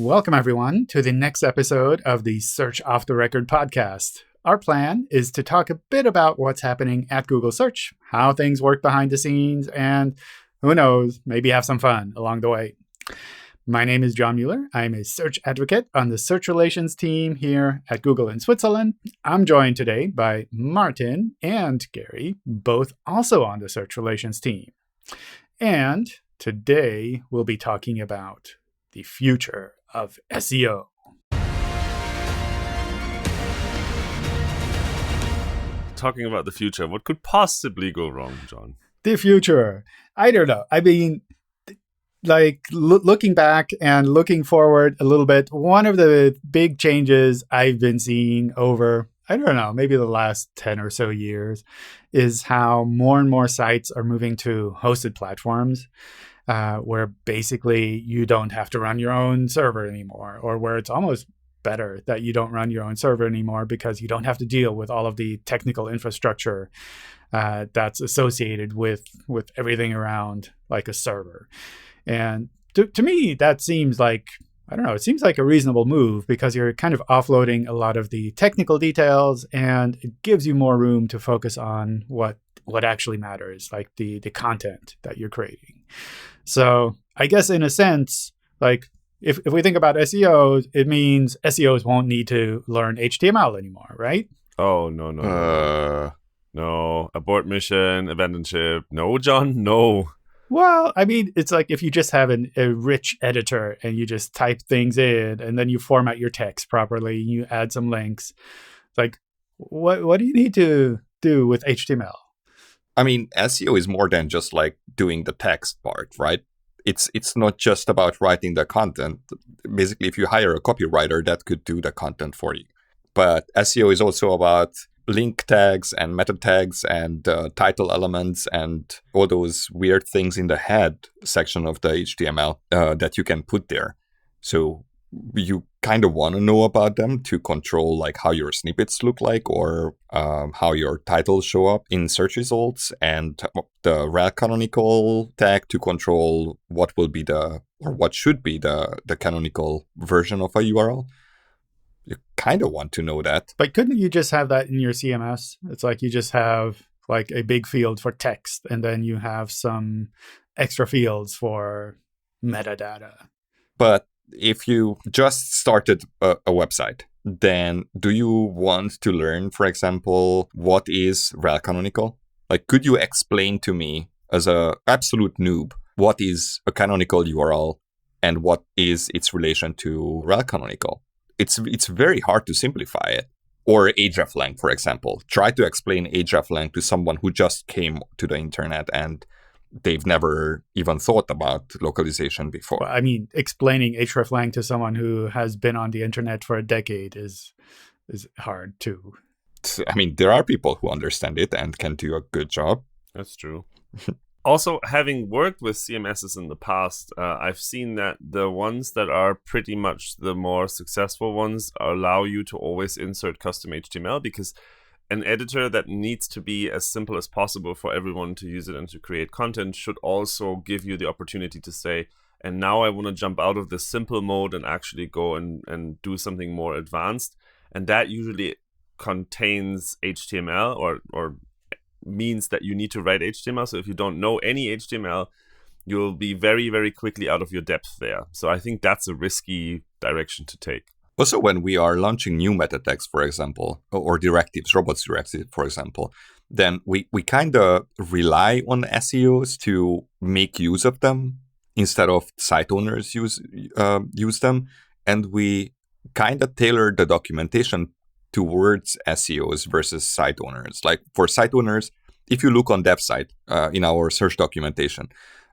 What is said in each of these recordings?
Welcome, everyone, to the next episode of the Search Off the Record podcast. Our plan is to talk a bit about what's happening at Google Search, how things work behind the scenes, and who knows, maybe have some fun along the way. My name is John Mueller. I'm a search advocate on the search relations team here at Google in Switzerland. I'm joined today by Martin and Gary, both also on the search relations team. And today we'll be talking about the future of SEO. Talking about the future, what could possibly go wrong, John? The future. I don't know. I mean, looking back and looking forward a little bit, one of the big changes I've been seeing over, I don't know, maybe the last 10 or so years is how more and more sites are moving to hosted platforms. Where basically you don't have to run your own server anymore, or where it's almost better that you don't run your own server anymore because you don't have to deal with all of the technical infrastructure that's associated with everything around like a server. And to me, that seems like, I don't know, it seems like a reasonable move because you're kind of offloading a lot of the technical details and it gives you more room to focus on what actually matters, like the content that you're creating. So I guess in a sense, like if we think about SEO, it means SEOs won't need to learn HTML anymore, right? Oh, no. No, abort mission, abandon ship. No, John, no. Well, I mean, it's like if you just have a rich editor and you just type things in and then you format your text properly, you add some links. Like, what do you need to do with HTML? I mean, SEO is more than just like doing the text part, right? It's not just about writing the content. Basically, if you hire a copywriter, that could do the content for you. But SEO is also about link tags and meta tags and title elements and all those weird things in the head section of the HTML that you can put there. So you kind of want to know about them to control like how your snippets look like or how your titles show up in search results, and the rel canonical tag to control what will be what should be the canonical version of a URL. You kind of want to know that. But couldn't you just have that in your CMS? It's like you just have like a big field for text and then you have some extra fields for metadata. But if you just started a website, then do you want to learn, for example, what is rel canonical? Like, could you explain to me as an absolute noob what is a canonical URL and what is its relation to rel canonical? It's very hard to simplify it. Or hreflang, for example. Try to explain hreflang to someone who just came to the internet and they've never even thought about localization before. Well, I mean, explaining hreflang to someone who has been on the internet for a decade is hard too. I mean, there are people who understand it and can do a good job. That's true. Also, having worked with CMSs in the past, I've seen that the ones that are pretty much the more successful ones allow you to always insert custom HTML, because an editor that needs to be as simple as possible for everyone to use it and to create content should also give you the opportunity to say, and now I want to jump out of the simple mode and actually go and do something more advanced. And that usually contains HTML or means that you need to write HTML. So if you don't know any HTML, you'll be very, very quickly out of your depth there. So I think that's a risky direction to take. Also, when we are launching new meta tags, for example, or directives, robots directives, for example, then we kind of rely on SEOs to make use of them instead of site owners use them. And we kind of tailor the documentation towards SEOs versus site owners. Like for site owners, if you look on dev site in our search documentation,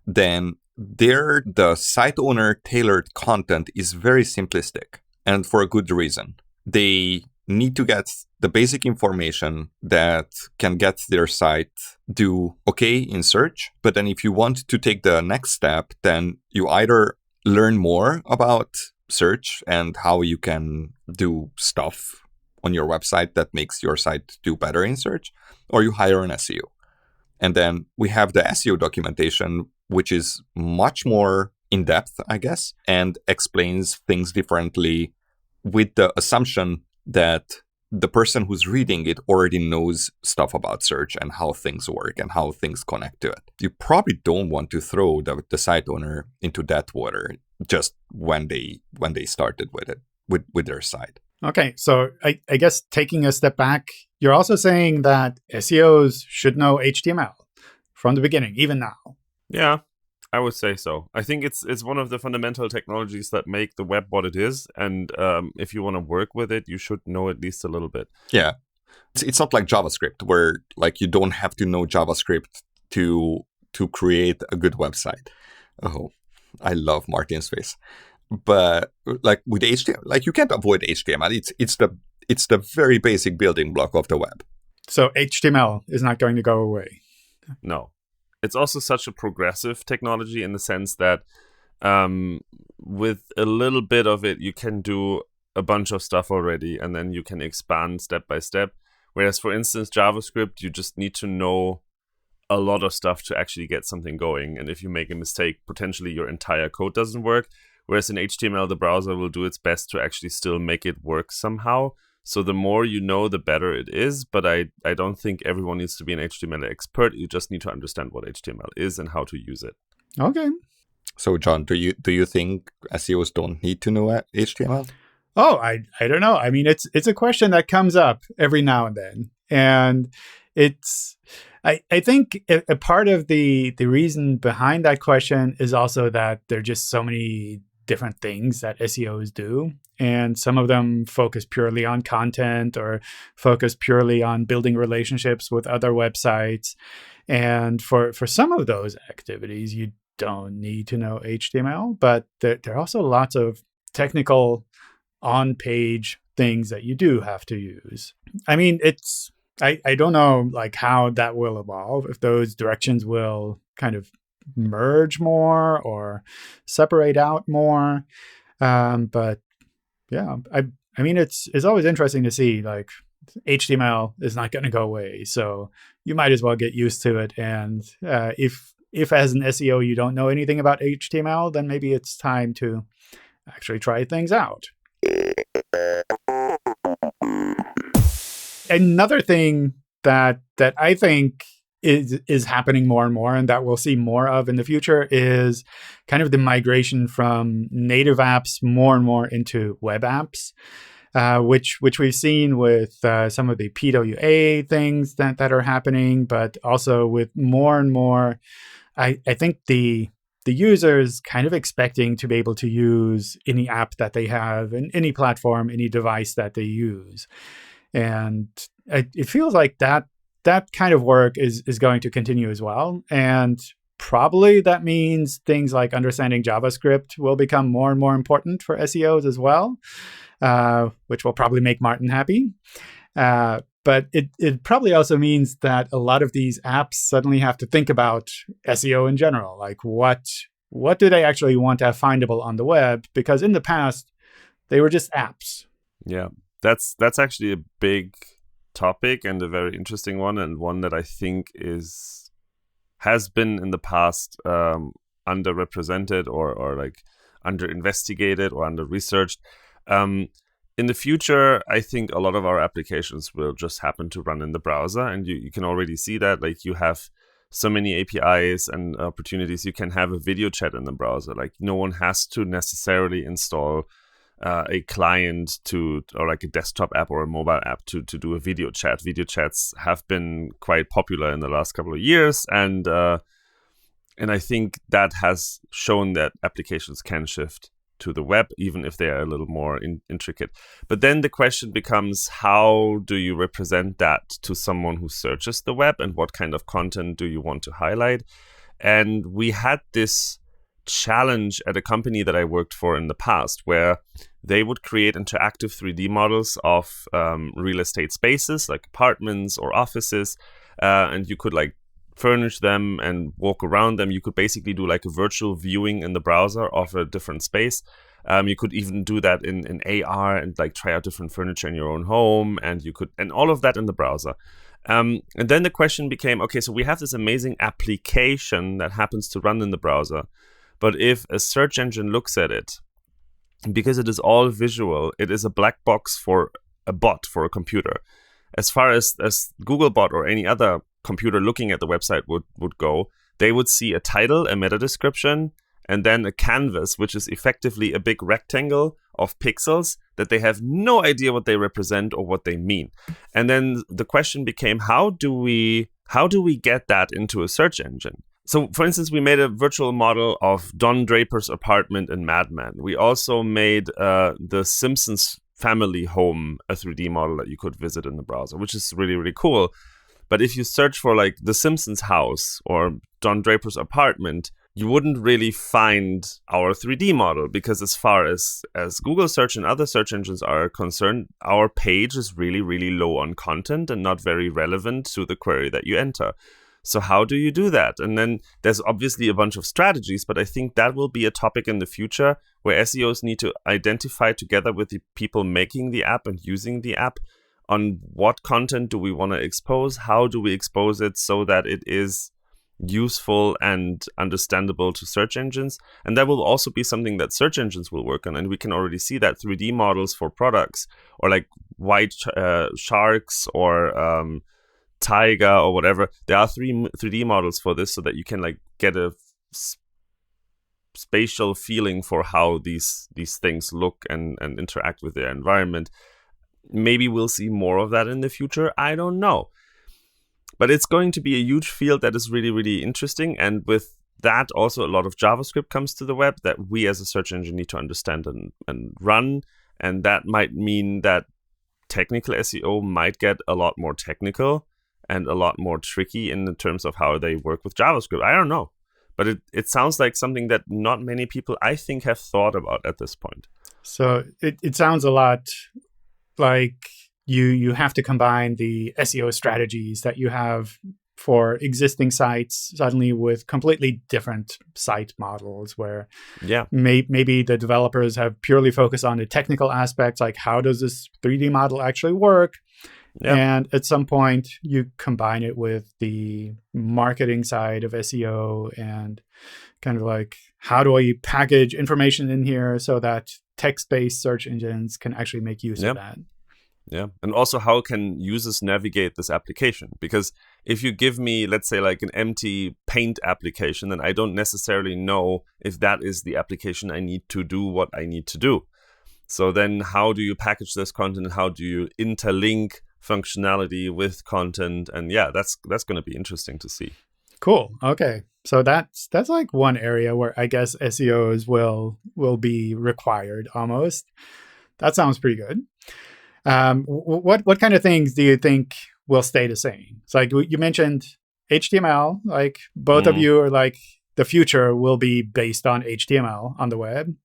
then there the site owner tailored content is very simplistic. And for a good reason. They need to get the basic information that can get their site do okay in search. But then if you want to take the next step, then you either learn more about search and how you can do stuff on your website that makes your site do better in search, or you hire an SEO. And then we have the SEO documentation, which is much more in depth, I guess, and explains things differently with the assumption that the person who's reading it already knows stuff about search and how things work and how things connect to it. You probably don't want to throw the site owner into that water just when they started with it, with their site. Okay, so I guess taking a step back, you're also saying that SEOs should know HTML from the beginning, even now. Yeah, I would say so. I think it's one of the fundamental technologies that make the web what it is, and if you want to work with it, you should know at least a little bit. Yeah, it's not like JavaScript, where like you don't have to know JavaScript to create a good website. Oh, I love Martin's face. But like with HTML, like you can't avoid HTML. It's the very basic building block of the web. So HTML is not going to go away. No. It's also such a progressive technology in the sense that with a little bit of it, you can do a bunch of stuff already, and then you can expand step by step. Whereas, for instance, JavaScript, you just need to know a lot of stuff to actually get something going. And if you make a mistake, potentially your entire code doesn't work. Whereas in HTML, the browser will do its best to actually still make it work somehow. So the more you know, the better it is. But I don't think everyone needs to be an HTML expert. You just need to understand what HTML is and how to use it. Okay. So, John, do you think SEOs don't need to know HTML? Oh, I don't know. I mean, it's a question that comes up every now and then. And I think a part of the reason behind that question is also that there are just so many different things that SEOs do. And some of them focus purely on content or focus purely on building relationships with other websites. And for some of those activities, you don't need to know HTML, but there are also lots of technical on-page things that you do have to use. I mean, I don't know like how that will evolve, if those directions will kind of merge more or separate out more. But yeah, I mean, it's always interesting to see like HTML is not going to go away. So you might as well get used to it. And if as an SEO you don't know anything about HTML, then maybe it's time to actually try things out. Another thing that I think is happening more and more, and that we'll see more of in the future, is kind of the migration from native apps more and more into web apps, which we've seen with some of the PWA things that are happening, but also with more and more, I think the users kind of expecting to be able to use any app that they have in any platform, any device that they use. And it feels like that kind of work is going to continue as well. And probably that means things like understanding JavaScript will become more and more important for SEOs as well, which will probably make Martin happy. But it probably also means that a lot of these apps suddenly have to think about SEO in general. Like what do they actually want to have findable on the web? Because in the past, they were just apps. Yeah, that's actually a big topic and a very interesting one, and one that I think has been in the past underrepresented or like under investigated or under researched. In the future, I think a lot of our applications will just happen to run in the browser, and you can already see that. Like you have so many APIs and opportunities. You can have a video chat in the browser. Like no one has to necessarily install a client or like a desktop app or a mobile app to do a video chat. Video chats have been quite popular in the last couple of years, and I think that has shown that applications can shift to the web, even if they are a little more intricate. But then the question becomes, how do you represent that to someone who searches the web, and what kind of content do you want to highlight? And we had this challenge at a company that I worked for in the past, where they would create interactive 3D models of real estate spaces like apartments or offices, and you could like furnish them and walk around them. You could basically do like a virtual viewing in the browser of a different space. You could even do that in AR and like try out different furniture in your own home, and all of that in the browser. And then the question became, okay, so we have this amazing application that happens to run in the browser, But if a search engine looks at it, because it is all visual, it is a black box for a bot, for a computer. As far as Googlebot or any other computer looking at the website would go, they would see a title, a meta description, and then a canvas, which is effectively a big rectangle of pixels that they have no idea what they represent or what they mean. And then the question became, how do we get that into a search engine? So, for instance, we made a virtual model of Don Draper's apartment in Mad Men. We also made the Simpsons family home a 3D model that you could visit in the browser, which is really, really cool. But if you search for like the Simpsons house or Don Draper's apartment, you wouldn't really find our 3D model, because as far as Google search and other search engines are concerned, our page is really, really low on content and not very relevant to the query that you enter. So how do you do that? And then there's obviously a bunch of strategies, but I think that will be a topic in the future where SEOs need to identify together with the people making the app and using the app on what content do we want to expose, how do we expose it so that it is useful and understandable to search engines. And that will also be something that search engines will work on. And we can already see that 3D models for products, or like white sharks or tiger or whatever. There are 3D models for this, so that you can like get a spatial feeling for how these things look and interact with their environment. Maybe we'll see more of that in the future. I don't know. But it's going to be a huge field that is really, really interesting. And with that, also a lot of JavaScript comes to the web that we as a search engine need to understand and run. And that might mean that technical SEO might get a lot more technical and a lot more tricky in terms of how they work with JavaScript. I don't know. But it sounds like something that not many people, I think, have thought about at this point. So it sounds a lot like you have to combine the SEO strategies that you have for existing sites suddenly with completely different site models, where maybe the developers have purely focused on the technical aspects, like how does this 3D model actually work? Yeah. And at some point, you combine it with the marketing side of SEO and kind of like, how do I package information in here so that text-based search engines can actually make use of that? Yeah. And also, how can users navigate this application? Because if you give me, let's say, like an empty Paint application, then I don't necessarily know if that is the application I need to do what I need to do. So then how do you package this content, and how do you interlink functionality with content? And yeah, that's going to be interesting to see. Cool. Okay. So that's like one area where I guess SEOs will be required almost. That sounds pretty good. What kind of things do you think will stay the same? It's like you mentioned HTML, like both of you are like, the future will be based on HTML on the web.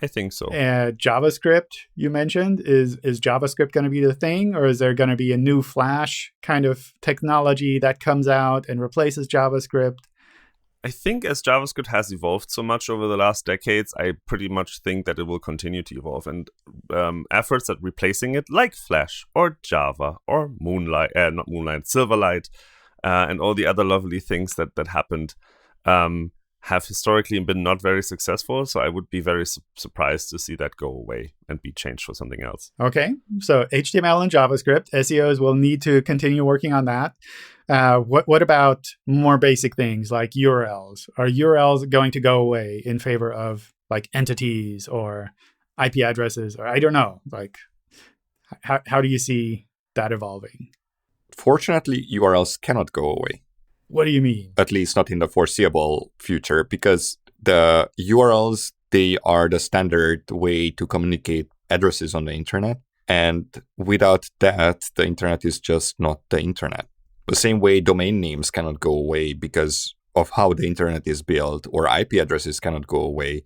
I think so. JavaScript, you mentioned, is JavaScript going to be the thing, or is there going to be a new Flash kind of technology that comes out and replaces JavaScript? I think as JavaScript has evolved so much over the last decades, I pretty much think that it will continue to evolve. And efforts at replacing it, like Flash or Java or Silverlight, and all the other lovely things that happened, have historically been not very successful. So I would be very surprised to see that go away and be changed for something else. Okay. So HTML and JavaScript, SEOs will need to continue working on that. What about more basic things like URLs? Are URLs going to go away in favor of like entities or IP addresses? Or I don't know. Like, how do you see that evolving? Fortunately, URLs cannot go away. What do you mean? At least not in the foreseeable future, because the URLs, they are the standard way to communicate addresses on the internet. And without that, the internet is just not the internet. The same way domain names cannot go away because of how the internet is built, or IP addresses cannot go away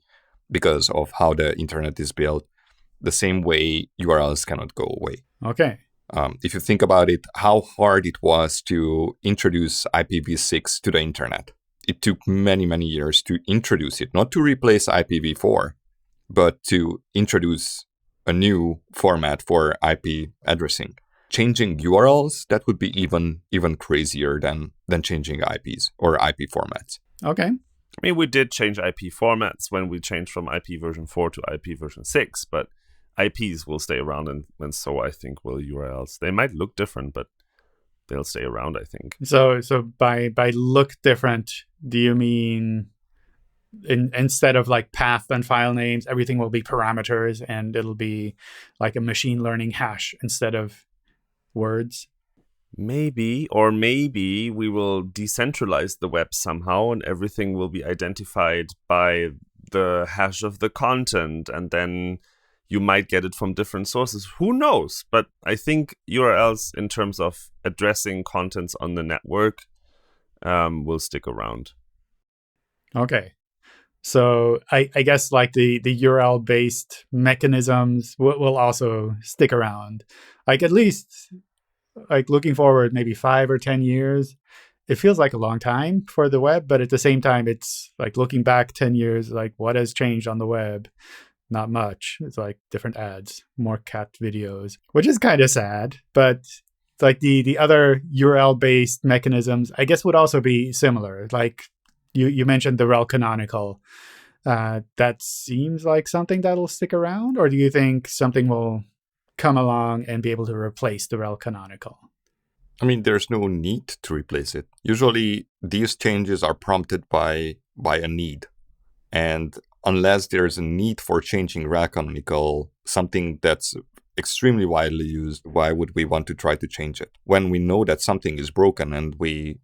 because of how the internet is built. The same way URLs cannot go away. Okay. If you think about it, how hard it was to introduce IPv6 to the internet. It took many, many years to introduce it, not to replace IPv4, but to introduce a new format for IP addressing. Changing URLs, that would be even crazier than changing IPs or IP formats. Okay. I mean, we did change IP formats when we changed from IP version 4 to IP version 6, but IPs will stay around, and so I think will URLs. They might look different, but they'll stay around, I think. So by look different, do you mean instead of like path and file names, everything will be parameters and it'll be like a machine learning hash instead of words? Maybe we will decentralize the web somehow and everything will be identified by the hash of the content, and then you might get it from different sources. Who knows? But I think URLs, in terms of addressing contents on the network, will stick around. Okay. So I guess like the URL-based mechanisms will also stick around. Like at least like looking forward maybe 5 or 10 years, it feels like a long time for the web, but at the same time, it's like looking back 10 years, like what has changed on the web? Not much. It's like different ads, more cat videos, which is kind of sad, but it's like the other URL-based mechanisms, I guess, would also be similar. Like you mentioned the rel canonical. That seems like something that'll stick around, or do you think something will come along and be able to replace the rel canonical? I mean, there's no need to replace it. Usually, these changes are prompted by a need. And unless there's a need for changing rel canonical, something that's extremely widely used, why would we want to try to change it? When we know that something is broken and we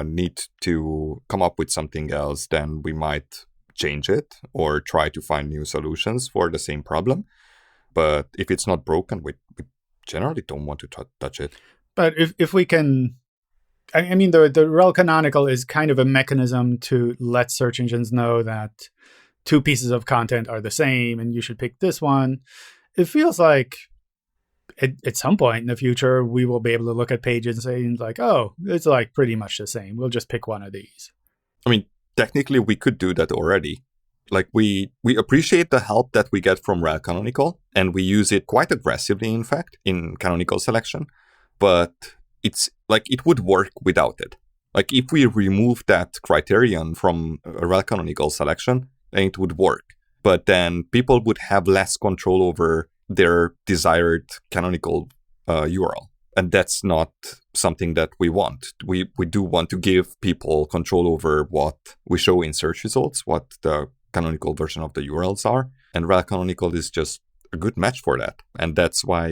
need to come up with something else, then we might change it or try to find new solutions for the same problem. But if it's not broken, we generally don't want to touch it. But if we can, I mean, the rel canonical is kind of a mechanism to let search engines know that two pieces of content are the same and you should pick this one. It feels like at some point in the future, we will be able to look at pages and say like, oh, it's like pretty much the same. We'll just pick one of these. I mean, technically, we could do that already. Like we appreciate the help that we get from rel canonical, and we use it quite aggressively, in fact, in canonical selection. But it's like it would work without it. Like if we remove that criterion from a rel canonical selection, then it would work. But then people would have less control over their desired canonical URL. And that's not something that we want. We do want to give people control over what we show in search results, what the canonical version of the URLs are. And rel canonical is just a good match for that. And that's why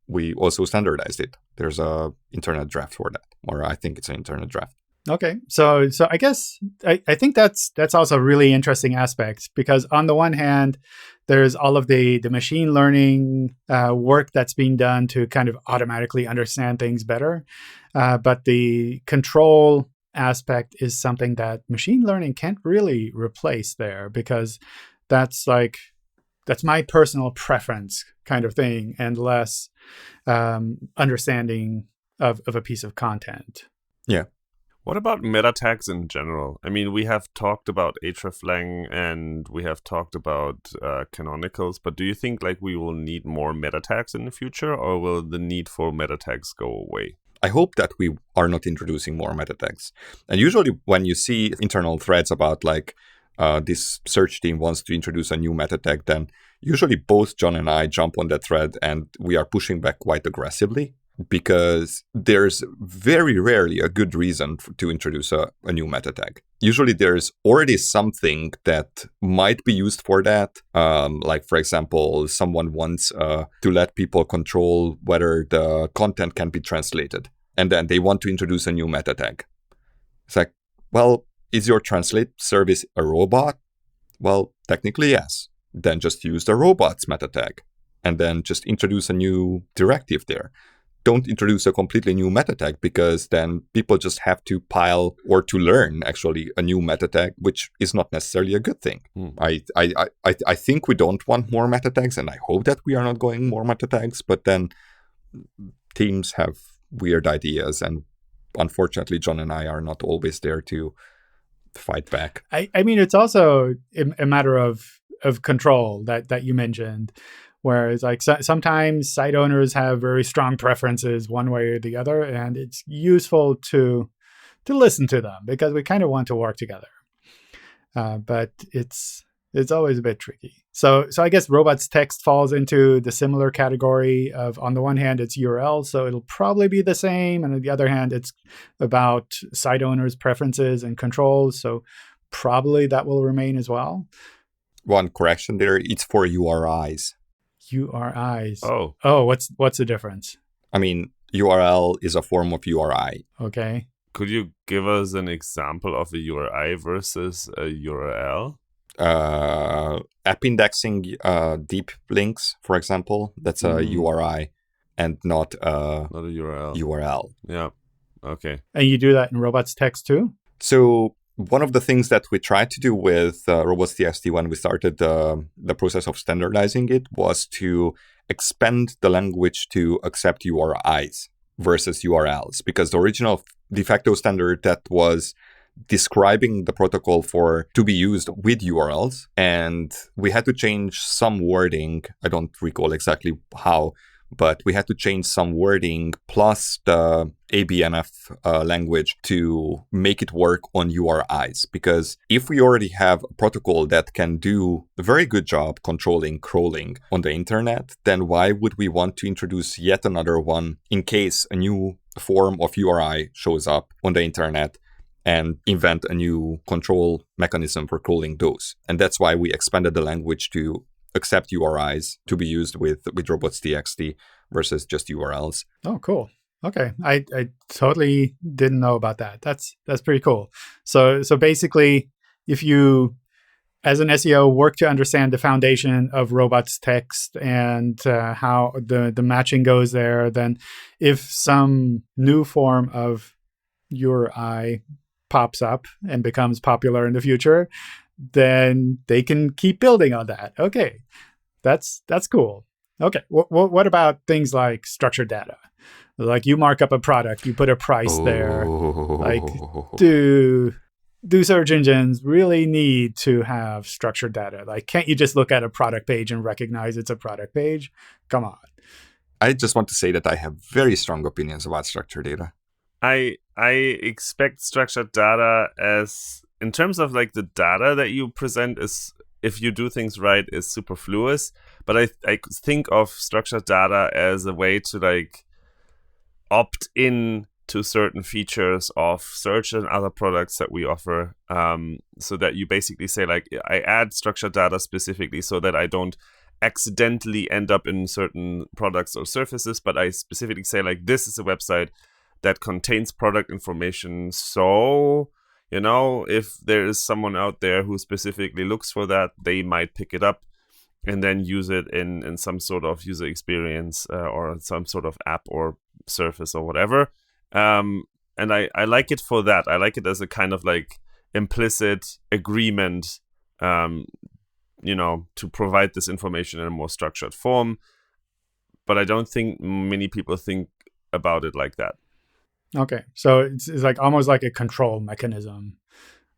we also standardized it. There's a internet draft for that, or I think it's an internet draft. Okay, so I guess I think that's also a really interesting aspect, because on the one hand, there's all of the machine learning work that's being done to kind of automatically understand things better, but the control aspect is something that machine learning can't really replace there, because that's my personal preference kind of thing, and less understanding of a piece of content. Yeah. What about meta tags in general? I mean, we have talked about hreflang and we have talked about canonicals, but do you think like we will need more meta tags in the future, or will the need for meta tags go away? I hope that we are not introducing more meta tags. And usually when you see internal threads about like this search team wants to introduce a new meta tag, then usually both John and I jump on that thread and we are pushing back quite aggressively, because there's very rarely a good reason to introduce a new meta tag. Usually there's already something that might be used for that. Like, for example, someone wants to let people control whether the content can be translated. And then they want to introduce a new meta tag. It's like, well, is your translate service a robot? Well, technically, yes. Then just use the robots meta tag and then just introduce a new directive there. Don't introduce a completely new meta tag, because then people just have to pile or to learn actually a new meta tag, which is not necessarily a good thing. I think we don't want more meta tags, and I hope that we are not going more meta tags, but then teams have weird ideas, and unfortunately John and I are not always there to fight back. I mean, it's also a matter of control that you mentioned. Whereas like sometimes site owners have very strong preferences one way or the other, and it's useful to listen to them, because we kind of want to work together. but it's always a bit tricky. So I guess robots text falls into the similar category of, on the one hand, it's URL, so it'll probably be the same. And on the other hand, it's about site owners' preferences and controls. So probably that will remain as well. One correction there, it's for URIs. URIs. Oh, what's the difference? I mean, URL is a form of URI. Okay. could you give us an example of a URI versus a URL? App indexing deep links, for example, that's a URI and not a URL. URL. Yeah. Okay. And you do that in robots text too? So one of the things that we tried to do with robots.txt when we started the process of standardizing it was to expand the language to accept URIs versus URLs, because the original de facto standard that was describing the protocol to be used with URLs, and we had to change some wording. I don't recall exactly how, but we had to change some wording plus the ABNF language to make it work on URIs. Because if we already have a protocol that can do a very good job controlling crawling on the internet, then why would we want to introduce yet another one in case a new form of URI shows up on the internet and invent a new control mechanism for crawling those? And that's why we expanded the language to accept URIs to be used with robots.txt versus just URLs. Oh, cool. Okay. I totally didn't know about that. That's pretty cool. So basically, if you, as an SEO, work to understand the foundation of robots text and how the matching goes there, then if some new form of URI pops up and becomes popular in the future, then they can keep building on that. Okay, that's cool. Okay, what about things like structured data? Like you mark up a product, you put a price there. Like, do search engines really need to have structured data? Like, can't you just look at a product page and recognize it's a product page? Come on. I just want to say that I have very strong opinions about structured data. I expect structured data as, in terms of like the data that you present, is, if you do things right, is superfluous. But I think of structured data as a way to like opt in to certain features of search and other products that we offer, so that you basically say like, I add structured data specifically so that I don't accidentally end up in certain products or surfaces, but I specifically say like, this is a website that contains product information. So, you know, if there is someone out there who specifically looks for that, they might pick it up and then use it in some sort of user experience or some sort of app or surface or whatever. And I like it for that. I like it as a kind of like implicit agreement, you know, to provide this information in a more structured form. But I don't think many people think about it like that. Okay, so it's like almost like a control mechanism,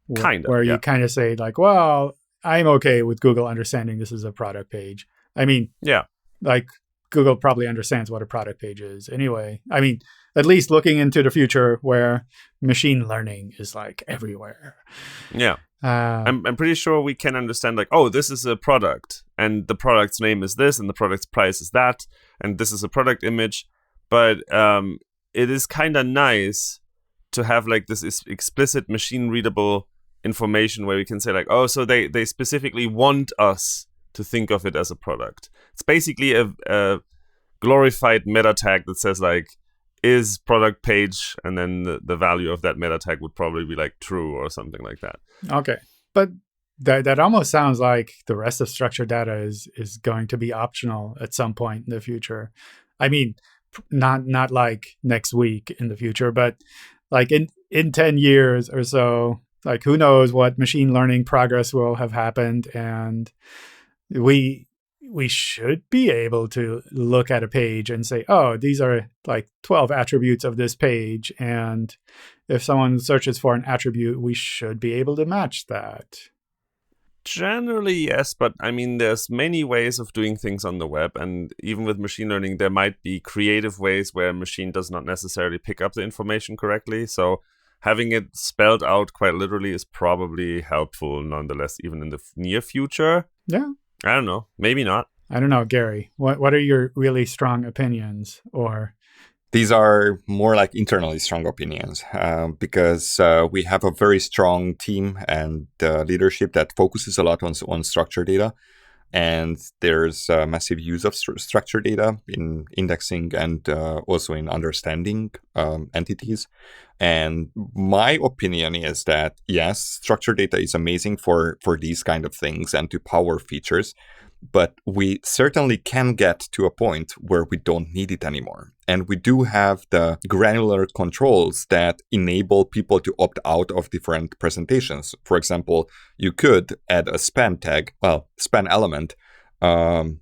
where yeah. you kind of say like, well, I'm okay with Google understanding this is a product page. I mean, yeah, like Google probably understands what a product page is anyway. I mean, at least looking into the future where machine learning is like everywhere. Yeah, I'm pretty sure we can understand like, oh, this is a product and the product's name is this and the product's price is that and this is a product image, but it is kind of nice to have like this explicit machine readable information where we can say like, oh, so they specifically want us to think of it as a product. It's basically a glorified meta tag that says like, is product page, and then the value of that meta tag would probably be like true or something like that. Okay. But that almost sounds like the rest of structured data is going to be optional at some point in the future. I mean, not like next week in the future, but like in 10 years or so, like who knows what machine learning progress will have happened, and we should be able to look at a page and say, oh, these are like 12 attributes of this page, and if someone searches for an attribute, we should be able to match that. Generally, yes, but I mean, there's many ways of doing things on the web, and even with machine learning, there might be creative ways where a machine does not necessarily pick up the information correctly. So having it spelled out quite literally is probably helpful nonetheless, even in the near future. Yeah. I don't know. Maybe not. I don't know, Gary. What are your really strong opinions? Or these are more like internally strong opinions because we have a very strong team and leadership that focuses a lot on structured data. And there's massive use of structured data in indexing and also in understanding entities. And my opinion is that, yes, structured data is amazing for these kind of things and to power features. But we certainly can get to a point where we don't need it anymore. And we do have the granular controls that enable people to opt out of different presentations. For example, you could add a span tag, span element, and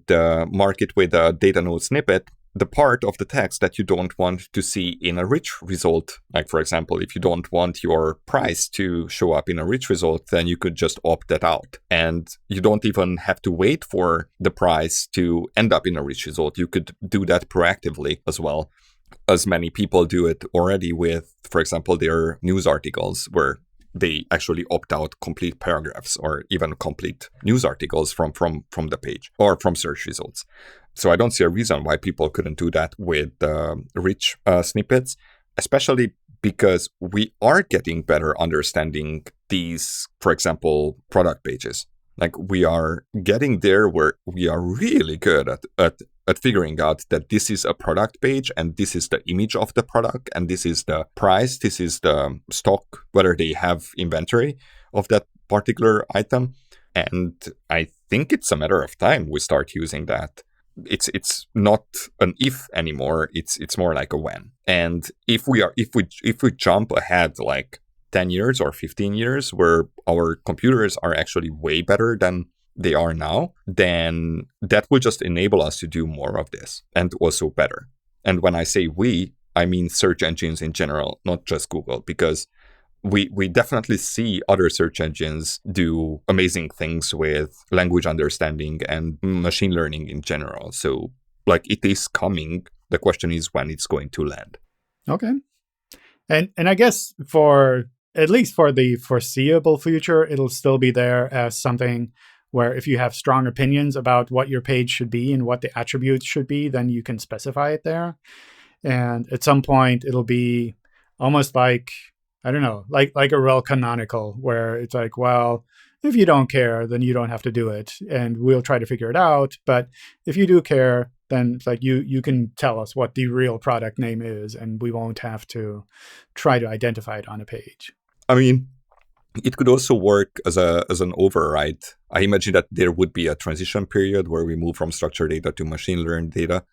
mark it with a data node snippet, the part of the text that you don't want to see in a rich result. Like, for example, if you don't want your price to show up in a rich result, then you could just opt that out. And you don't even have to wait for the price to end up in a rich result. You could do that proactively as well, as many people do it already with, for example, their news articles, where they actually opt out complete paragraphs or even complete news articles from the page or from search results. So I don't see a reason why people couldn't do that with rich snippets, especially because we are getting better understanding these, for example, product pages. Like, we are getting there where we are really good at figuring out that this is a product page and this is the image of the product and this is the price, this is the stock, whether they have inventory of that particular item. And I think it's a matter of time we start using that. It's not an if anymore. It's more like a when. And if we jump ahead like 10 years or 15 years where our computers are actually way better than they are now, then that will just enable us to do more of this and also better. And when I say we, I mean search engines in general, not just Google, because we definitely see other search engines do amazing things with language understanding and machine learning in general. So, like, it is coming. The question is when it's going to land. Okay. And I guess for at least for the foreseeable future, it'll still be there as something where if you have strong opinions about what your page should be and what the attributes should be, then you can specify it there. And at some point, it'll be almost like, I don't know, like a rel canonical, where it's like, well, if you don't care, then you don't have to do it. And we'll try to figure it out. But if you do care, then it's like you can tell us what the real product name is, and we won't have to try to identify it on a page. I mean, it could also work as an override. I imagine that there would be a transition period where we move from structured data to machine learned data.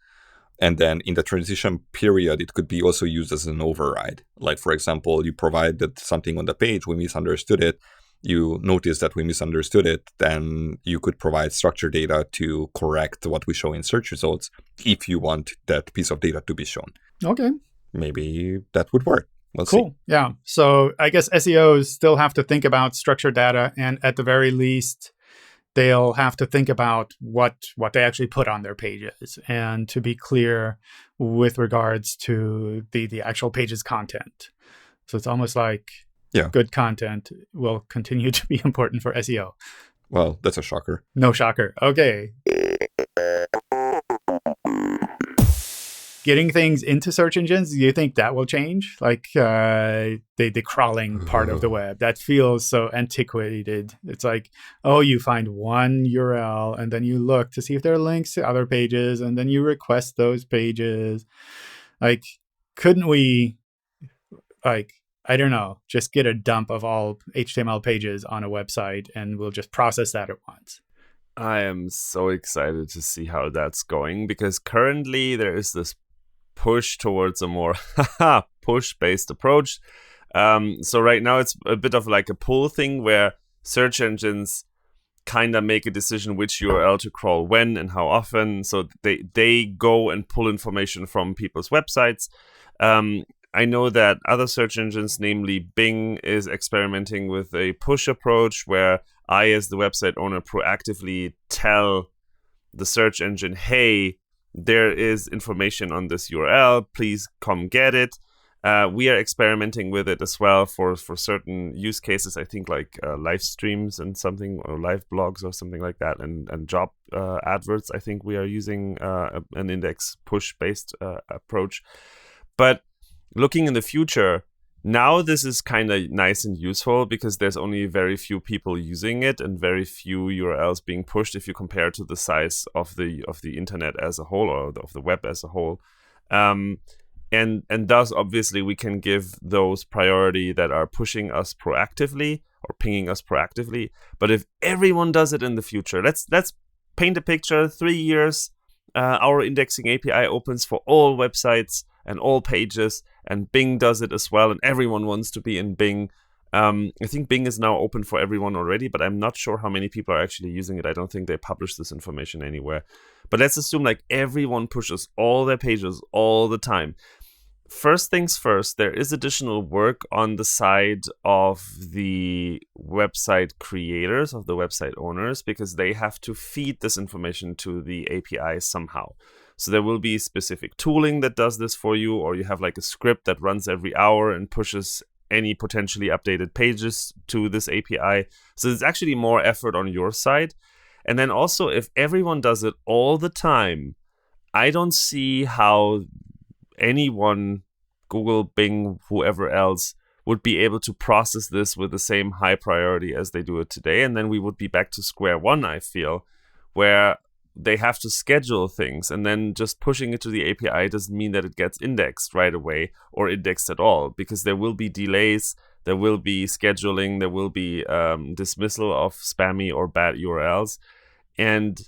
And then in the transition period, it could be also used as an override. Like, for example, you provided something on the page, we misunderstood it. You notice that we misunderstood it, then you could provide structured data to correct what we show in search results if you want that piece of data to be shown. Okay. Maybe that would work. We'll cool. see. Yeah. So I guess SEOs still have to think about structured data, and at the very least, they'll have to think about what they actually put on their pages, and to be clear with regards to the actual page's content. So it's almost like good content will continue to be important for SEO. Well, that's a shocker. No shocker. Okay. Getting things into search engines, do you think that will change? Like the crawling part of the web, that feels so antiquated. It's like, oh, you find one URL and then you look to see if there are links to other pages and then you request those pages. Like, couldn't we, like, I don't know, just get a dump of all HTML pages on a website and we'll just process that at once? I am so excited to see how that's going, because currently there is this push towards a more push-based approach. So right now it's a bit of like a pull thing where search engines kind of make a decision which URL to crawl when and how often. So they go and pull information from people's websites. I know that other search engines, namely Bing, is experimenting with a push approach where I, as the website owner, proactively tell the search engine, hey, there is information on this URL, please come get it. We are experimenting with it as well for certain use cases. I think like live streams and something, or live blogs or something like that, and job adverts. I think we are using an index push based approach. But looking in the future, now this is kind of nice and useful because there's only very few people using it and very few URLs being pushed if you compare to the size of the internet as a whole, or of the web as a whole. And thus, obviously, we can give those priority that are pushing us proactively or pinging us proactively. But if everyone does it in the future, let's paint a picture. 3 years, our indexing API opens for all websites and all pages, and Bing does it as well, and everyone wants to be in Bing. I think Bing is now open for everyone already, but I'm not sure how many people are actually using it. I don't think they publish this information anywhere. But let's assume like everyone pushes all their pages all the time. First things first, there is additional work on the side of the website creators, of the website owners, because they have to feed this information to the API somehow. So there will be specific tooling that does this for you, or you have like a script that runs every hour and pushes any potentially updated pages to this API. So it's actually more effort on your side. And then also, if everyone does it all the time, I don't see how anyone, Google, Bing, whoever else, would be able to process this with the same high priority as they do it today. And then we would be back to square one, I feel, where they have to schedule things, and then just pushing it to the API doesn't mean that it gets indexed right away or indexed at all, because there will be delays, there will be scheduling, there will be dismissal of spammy or bad URLs. And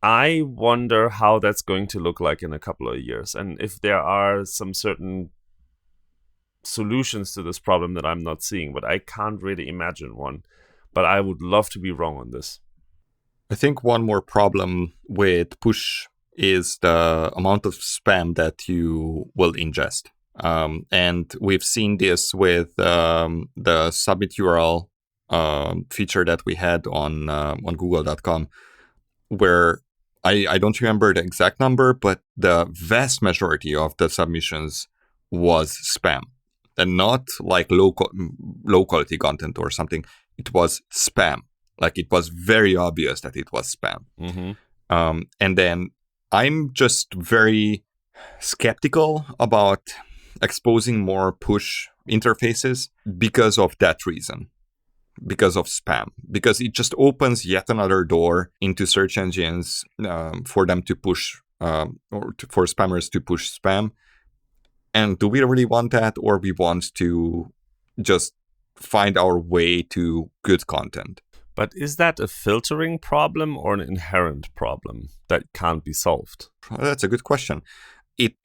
I wonder how that's going to look like in a couple of years, and if there are some certain solutions to this problem that I'm not seeing, but I can't really imagine one. But I would love to be wrong on this. I think one more problem with push is the amount of spam that you will ingest. And we've seen this with the submit URL feature that we had on google.com, where I don't remember the exact number, but the vast majority of the submissions was spam, and not like low quality content or something. It was spam. Like, it was very obvious that it was spam. Mm-hmm. And then I'm just very skeptical about exposing more push interfaces because of that reason, because of spam, because it just opens yet another door into search engines for them to push, for spammers to push spam. And do we really want that, or we want to just find our way to good content? But is that a filtering problem or an inherent problem that can't be solved? That's a good question. It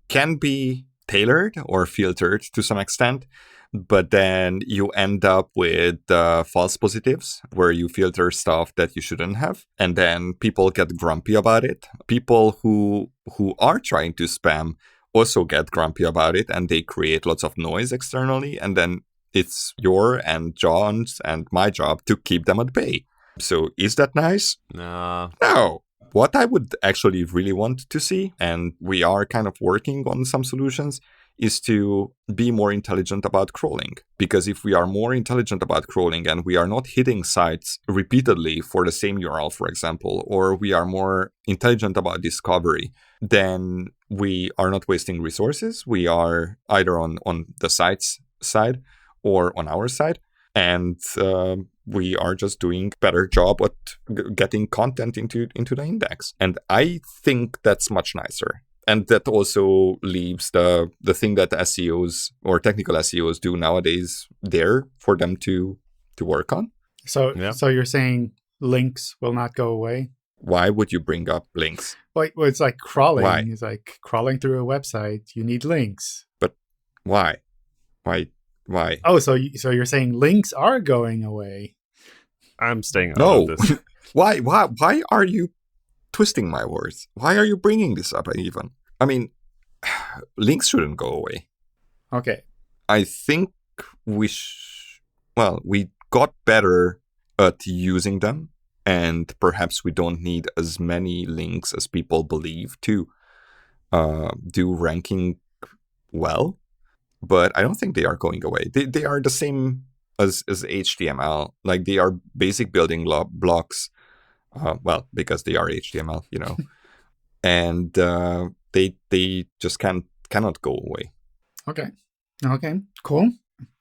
can be tailored or filtered to some extent, but then you end up with false positives where you filter stuff that you shouldn't have, and then people get grumpy about it. People who are trying to spam also get grumpy about it, and they create lots of noise externally, and then it's your and John's and my job to keep them at bay. So is that nice? No. What I would actually really want to see, and we are kind of working on some solutions, is to be more intelligent about crawling. Because if we are more intelligent about crawling and we are not hitting sites repeatedly for the same URL, for example, or we are more intelligent about discovery, then we are not wasting resources. We are either on the site's side or on our side, and we are just doing better job at getting content into the index. And I think that's much nicer. And that also leaves the thing that SEOs or technical SEOs do nowadays there for them to work on. So you're saying links will not go away? Why would you bring up links? Well, it's like crawling. Why? It's like crawling through a website. You need links. But why? Oh, so you're saying links are going away? I'm staying out of this. Why are you twisting my words? Why are you bringing this up even? I mean, links shouldn't go away. Okay. I think we got better at using them, and perhaps we don't need as many links as people believe to do ranking well. but I don't think they are going away. They are the same as HTML. Like they are basic building blocks. Well, because they are HTML, and they just cannot go away. Okay, cool.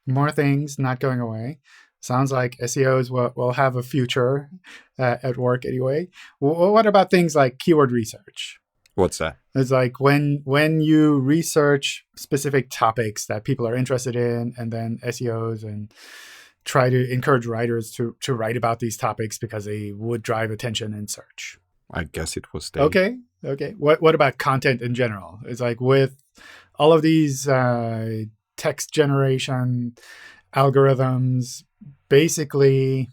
More things not going away. Sounds like SEOs will have a future at work anyway. What about things like keyword research? What's that? It's like when you research specific topics that people are interested in, and then SEOs and try to encourage writers to write about these topics because they would drive attention in search. I guess it was they. Okay. What about content in general? It's like with all of these text generation algorithms, basically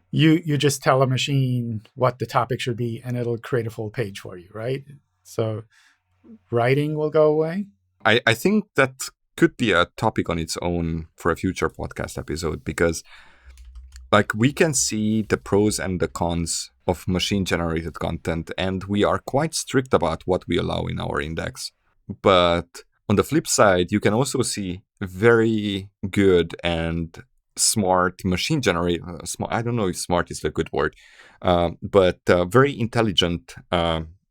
you just tell a machine what the topic should be and it'll create a full page for you, right? So writing will go away? I think that could be a topic on its own for a future podcast episode, because like we can see the pros and the cons of machine generated content, and we are quite strict about what we allow in our index. But on the flip side, you can also see very good and smart machine generated, I don't know if smart is a good word, but very intelligent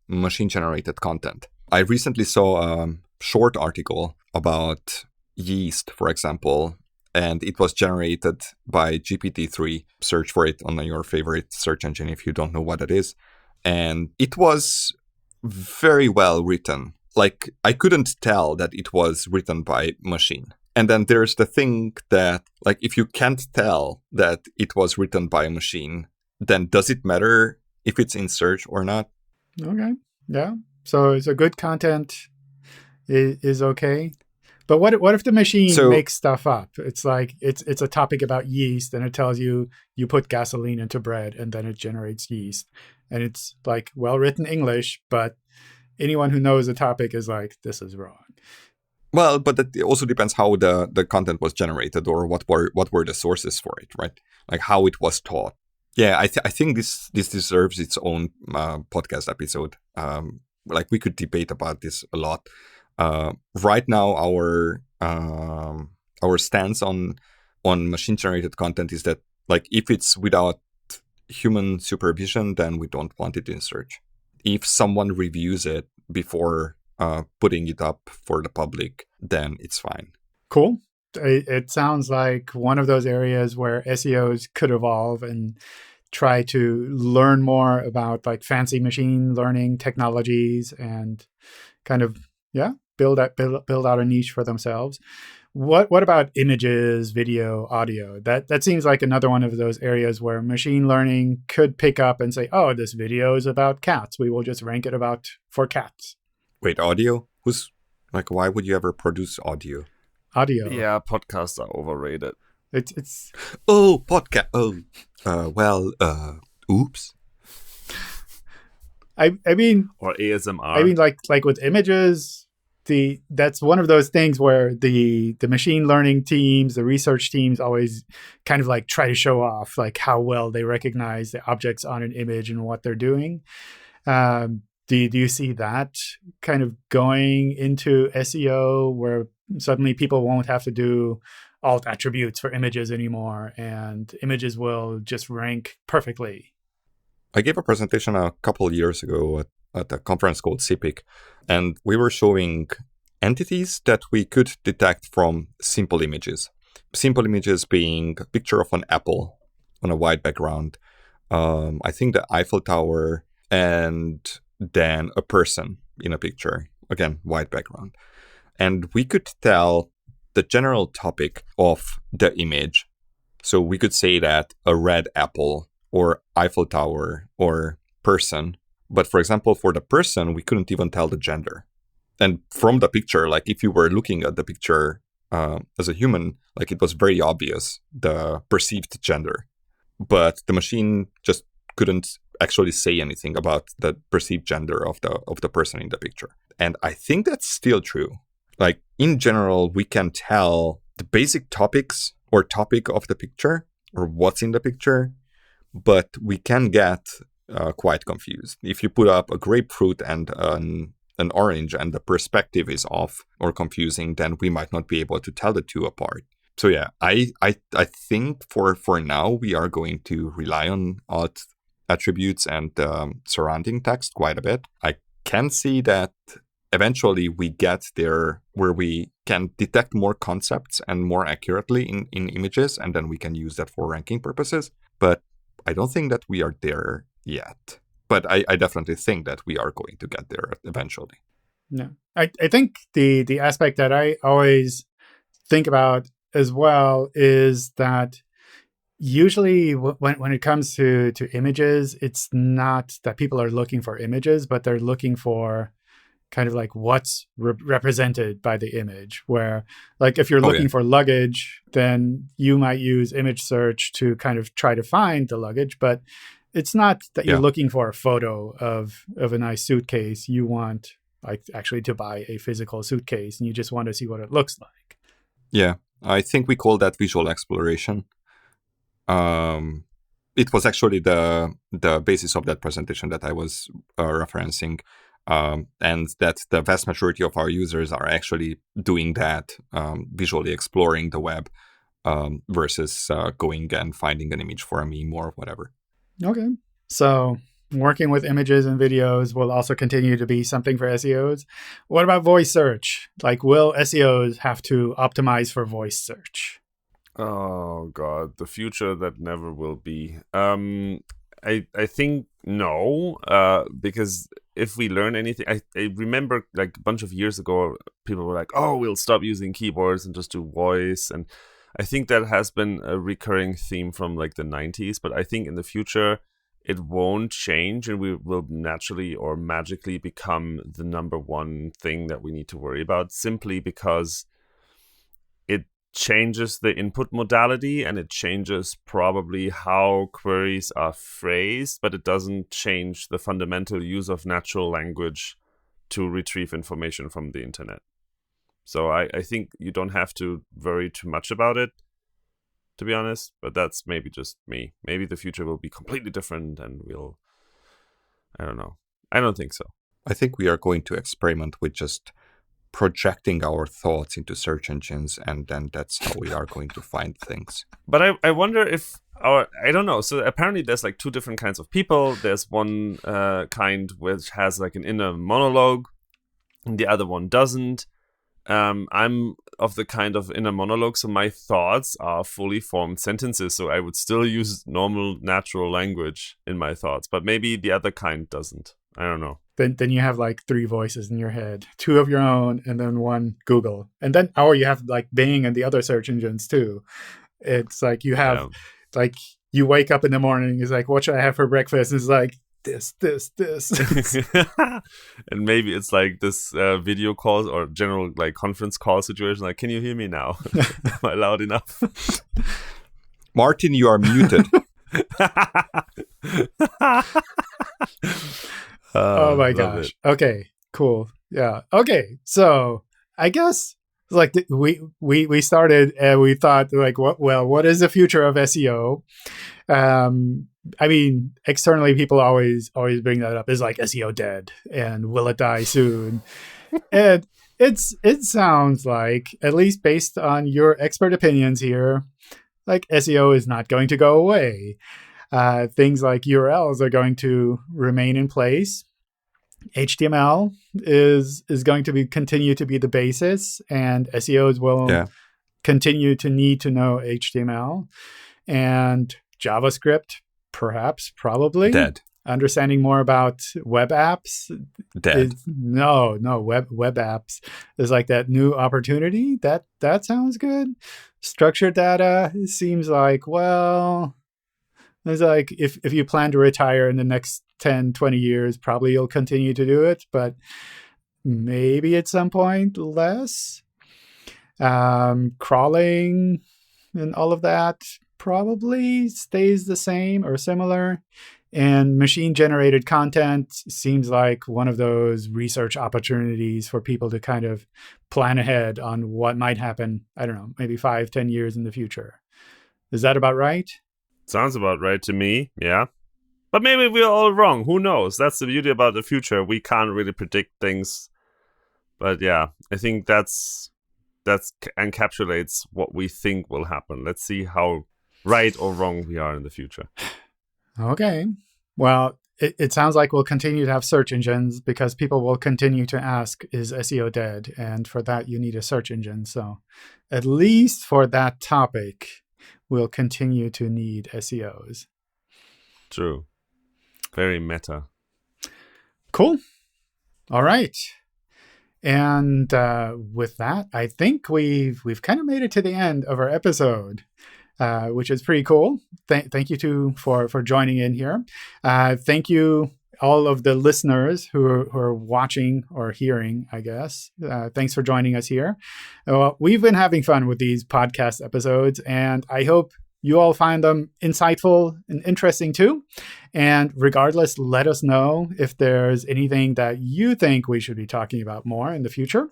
machine generated content. I recently saw a short article about yeast, for example, and it was generated by GPT-3. Search for it on your favorite search engine if you don't know what it is. And it was very well written. Like, I couldn't tell that it was written by machine. And then there's the thing that, like, if you can't tell that it was written by a machine, then does it matter if it's in search or not? Okay. Yeah. So it's a good content is okay. But what if the machine makes stuff up? It's like it's a topic about yeast, and it tells you put gasoline into bread, and then it generates yeast. And it's like well-written English, but anyone who knows the topic is like, this is wrong. Well, but it also depends how the content was generated, or what were the sources for it, right? Like how it was taught. Yeah, I think this deserves its own podcast episode. Like we could debate about this a lot. Right now, our stance on machine generated content is that, like, if it's without human supervision, then we don't want it in search. If someone reviews it before putting it up for the public, then it's fine. Cool. It sounds like one of those areas where SEOs could evolve and try to learn more about like fancy machine learning technologies and kind of, build out a niche for themselves. What about images, video, audio? That seems like another one of those areas where machine learning could pick up and say, oh, this video is about cats. We will just rank it for cats. Wait, audio? Why would you ever produce audio? Audio. Yeah, podcasts are overrated. It's Oh, podcast. Oops. I mean, or ASMR. I mean, like with images, that's one of those things where the machine learning teams, the research teams always kind of like try to show off like how well they recognize the objects on an image and what they're doing. Do you see that kind of going into SEO where suddenly people won't have to do alt attributes for images anymore, and images will just rank perfectly? I gave a presentation a couple years ago at a conference called CPIC, and we were showing entities that we could detect from simple images. Simple images being a picture of an apple on a white background, I think the Eiffel Tower, and then a person in a picture, again, white background. And we could tell the general topic of the image. So we could say that a red apple or Eiffel Tower or person. But for example, for the person, we couldn't even tell the gender. And from the picture, like if you were looking at the picture as a human, like it was very obvious, the perceived gender. But the machine just couldn't actually say anything about the perceived gender of the person in the picture. And I think that's still true. Like in general, we can tell the basic topics or topic of the picture or what's in the picture, but we can get quite confused. If you put up a grapefruit and an an orange and the perspective is off or confusing, then we might not be able to tell the two apart. So yeah, I think for now we are going to rely on alt attributes and surrounding text quite a bit. I can see that eventually we get there where we can detect more concepts and more accurately in images, and then we can use that for ranking purposes. But I don't think that we are there yet. But I definitely think that we are going to get there eventually. No, I think the aspect that I always think about as well is that usually when it comes to images, it's not that people are looking for images, but they're looking for kind of like what's represented by the image. Where like if you're looking for luggage, then you might use image search to kind of try to find the luggage, but it's not that you're looking for a photo of a nice suitcase. You want like actually to buy a physical suitcase and you just want to see what it looks like. Yeah, I think we call that visual exploration. It was actually the basis of that presentation that I was referencing, and that the vast majority of our users are actually doing that, visually exploring the web versus going and finding an image for a meme or whatever. Okay. So working with images and videos will also continue to be something for SEOs. What about voice search? Like, will SEOs have to optimize for voice search? Oh, God, the future that never will be. I think no, because if we learn anything, I remember like a bunch of years ago, people were like, oh, we'll stop using keyboards and just do voice. And I think that has been a recurring theme from like the 90s, but I think in the future it won't change and we will naturally or magically become the number one thing that we need to worry about, simply because it changes the input modality and it changes probably how queries are phrased, but it doesn't change the fundamental use of natural language to retrieve information from the internet. So I think you don't have to worry too much about it, to be honest, but that's maybe just me. Maybe the future will be completely different and I don't know. I don't think so. I think we are going to experiment with just projecting our thoughts into search engines, and then that's how we are going to find things. But I wonder if I don't know. So apparently there's like two different kinds of people. There's one kind which has like an inner monologue and the other one doesn't. I'm of the kind of inner monologue, so my thoughts are fully formed sentences, so I would still use normal, natural language in my thoughts, but maybe the other kind doesn't. I don't know. Then you have like three voices in your head, two of your own, and then one Google. And then, or you have like Bing and the other search engines too. It's like you have, like you wake up in the morning, it's like, what should I have for breakfast? It's like, this. And maybe it's like this video call or general like conference call situation. Like, can you hear me now? Am I loud enough? Martin, you are muted. Oh my gosh. Okay, cool. Yeah. Okay. So I guess like we started and we thought like, what is the future of SEO? I mean, externally, people always bring that up. Is like SEO dead and will it die soon? And it sounds like, at least based on your expert opinions here, like SEO is not going to go away. Things like URLs are going to remain in place. HTML is going to continue to be the basis, and SEOs will continue to need to know HTML. And JavaScript, probably dead. Understanding more about web apps, dead. Web apps is like that new opportunity. That sounds good. Structured data seems like, well, it's like if you plan to retire in the next 10, 20 years, probably you'll continue to do it, but maybe at some point less. Crawling and all of that probably stays the same or similar. And machine-generated content seems like one of those research opportunities for people to kind of plan ahead on what might happen, I don't know, maybe 5, 10 years in the future. Is that about right? Sounds about right to me, yeah. But maybe we're all wrong. Who knows? That's the beauty about the future. We can't really predict things. But yeah, I think that's encapsulates what we think will happen. Let's see how right or wrong we are in the future. Okay. Well, it sounds like we'll continue to have search engines because people will continue to ask, is SEO dead? And for that, you need a search engine. So at least for that topic, we'll continue to need SEOs. True. Very meta. Cool. All right. And with that, I think we've kind of made it to the end of our episode. Which is pretty cool. Thank you for joining in here. Thank you all of the listeners who are watching or hearing, I guess. Thanks for joining us here. We've been having fun with these podcast episodes, and I hope you all find them insightful and interesting too. And regardless, let us know if there's anything that you think we should be talking about more in the future.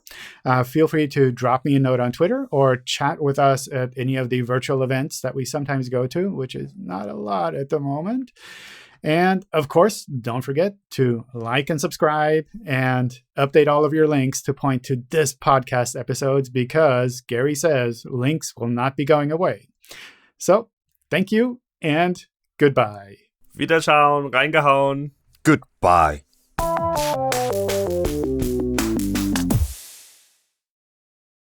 Feel free to drop me a note on Twitter or chat with us at any of the virtual events that we sometimes go to, which is not a lot at the moment. And of course, don't forget to like and subscribe and update all of your links to point to this podcast episodes because Gary says links will not be going away. So, thank you and goodbye. Wiederschauen, reingehauen. Goodbye.